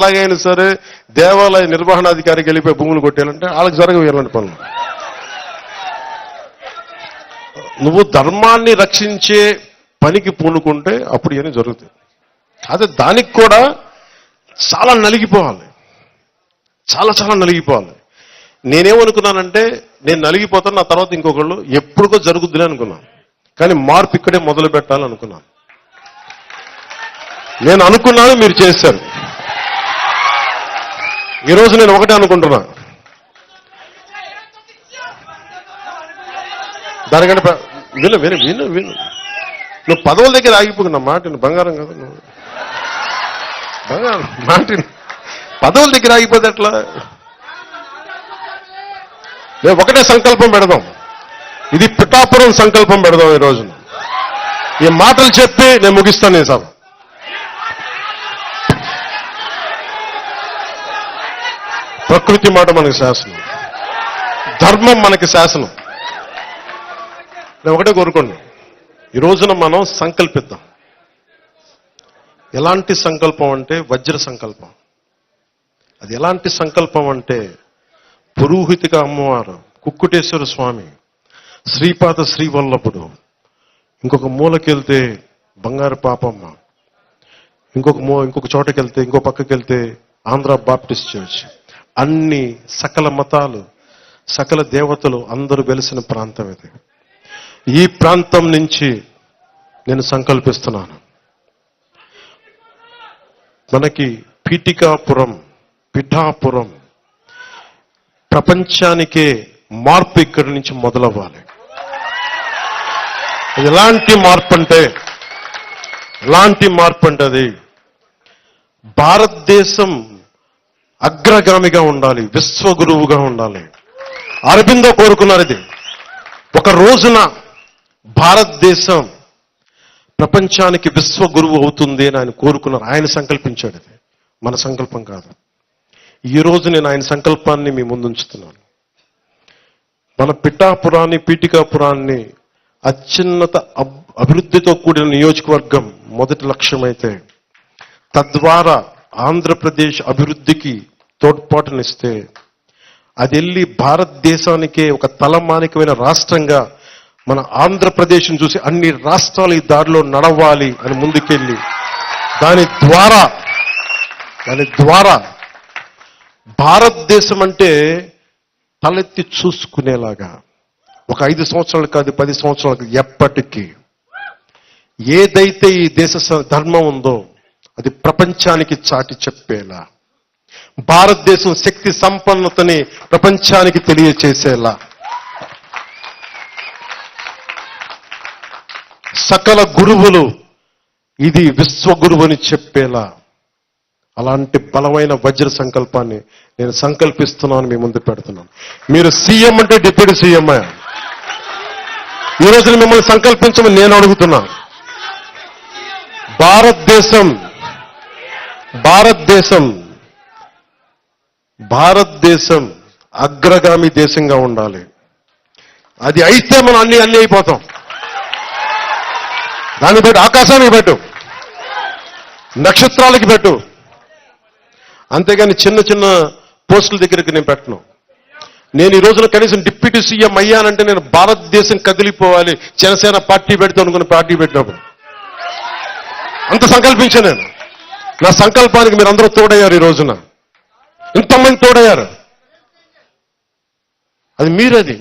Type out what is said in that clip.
అలాగైనా సరే దేవాలయ నిర్వహణాధికారికి వెళ్ళిపోయి భూములు కొట్టేయాలంటే వాళ్ళకి జరగవు ఇలాంటి పనులు. నువ్వు ధర్మాన్ని రక్షించే పనికి పూనుకుంటే అప్పుడు ఇవన్నీ జరుగుతాయి. అదే దానికి కూడా చాలా నలిగిపోవాలి, చాలా చాలా నలిగిపోవాలి. నేనేమనుకున్నానంటే నేను నలిగిపోతాను, నా తర్వాత ఇంకొకళ్ళు ఎప్పుడుకో జరుగుద్దులే అనుకున్నాను. కానీ మార్పు ఇక్కడే మొదలు పెట్టాలనుకున్నాను. నేను అనుకున్నాను, మీరు చేశారు. ఈరోజు నేను ఒకటే అనుకుంటున్నా, దానికంటే విను విను విను విను నువ్వు పదవుల దగ్గర ఆగిపోకున్నా మాట బంగారం కదా, నువ్వు బంగారం మాట పదవుల దగ్గర ఆగిపోతే ఎట్లా? మేము ఒకటే సంకల్పం పెడదాం, ఇది పిఠాపురం సంకల్పం పెడదాం. ఈ రోజున ఈ మాటలు చెప్పి నేను ముగిస్తాను. నేను సార్ ప్రకృతి మాట మనకి శాసనం, ధర్మం మనకి శాసనం. నేను ఒకటే కోరుకోండి, ఈ రోజున మనం సంకల్పిద్దాం. ఎలాంటి సంకల్పం అంటే వజ్ర సంకల్పం. అది ఎలాంటి సంకల్పం అంటే పురోహితిక అమ్మవారు, కుక్కుటేశ్వర స్వామి, శ్రీపాద శ్రీవల్లభుడు, ఇంకొక మూలకెళ్తే బంగారు పాపమ్మ, ఇంకొక చోటకెళ్తే ఇంకో పక్కకెళ్తే ఆంధ్ర బాప్టిస్ట్ చర్చ్, అన్ని సకల మతాలు సకల దేవతలు అందరూ వెలిసిన ప్రాంతం ఇది. ఈ ప్రాంతం నుంచి నేను సంకల్పిస్తున్నాను, మనకి పిఠాపురం ప్రపంచానికే మార్పు ఇక్కడి నుంచి మొదలవ్వాలి. ఎలాంటి మార్పు అంటే అది భారతదేశం అగ్రగామిగా ఉండాలి, విశ్వగురువుగా ఉండాలి. అరబిందో కోరుకున్నారు ఇది. ఒక రోజున భారతదేశం ప్రపంచానికి విశ్వగురువు అవుతుంది అని ఆయన కోరుకున్నారు. ఆయన సంకల్పించాడు. ఇది మన సంకల్పం కాదు. ఈ రోజు నేను ఆయన సంకల్పాన్ని మీ ముందుంచుతున్నాను. మన పీఠికాపురాన్ని అత్యున్నత అభివృద్ధితో కూడిన నియోజకవర్గం మొదటి లక్ష్యమైతే, తద్వారా ఆంధ్రప్రదేశ్ అభివృద్ధికి తోడ్పాటునిస్తే, అది వెళ్ళి భారతదేశానికే ఒక తలమానికమైన రాష్ట్రంగా మన ఆంధ్రప్రదేశ్ను చూసి అన్ని రాష్ట్రాలు ఈ దారిలో నడవాలి అని ముందుకెళ్ళి దాని ద్వారా భారతదేశం అంటే తలెత్తి చూసుకునేలాగా ఒక 5 సంవత్సరాలు కాదు 10 సంవత్సరాలకు ఎప్పటికీ ఏదైతే ఈ దేశ ధర్మం ఉందో అది ప్రపంచానికి చాటి చెప్పేలా, భారతదేశం శక్తి సంపన్నతని ప్రపంచానికి తెలియచేసేలా, సకల గురువులు ఇది విశ్వగురువు అని చెప్పేలా, అలాంటి బలమైన వజ్ర సంకల్పాన్ని నేను సంకల్పిస్తున్నాను, మీ ముందు పెడుతున్నాను. మీరు సీఎం అంటే డిప్యూటీ సీఎం. ఈ రోజున మిమ్మల్ని సంకల్పించమని నేను అడుగుతున్నా. భారతదేశం అగ్రగామి దేశంగా ఉండాలి. అది అయితే మనం అన్ని అయిపోతాం. దాన్ని పెట్టు, ఆకాశానికి పెట్టు, నక్షత్రాలకి పెట్టు, అంతేగాని చిన్న చిన్న పోస్టుల దగ్గరికి నేను పెట్టను. నేను ఈ రోజున కనీసం డిప్యూటీ సీఎం అయ్యానంటే నేను భారతదేశం కదిలిపోవాలి, జనసేన పార్టీ పెడితే అనుకున్న పార్టీ పెట్టినప్పుడు అంత సంకల్పించాను నేను. నా సంకల్పానికి మీరు అందరూ తోడయ్యారు. ఈ రోజున ఇంతమంది తోడయ్యారు. అది మీరది.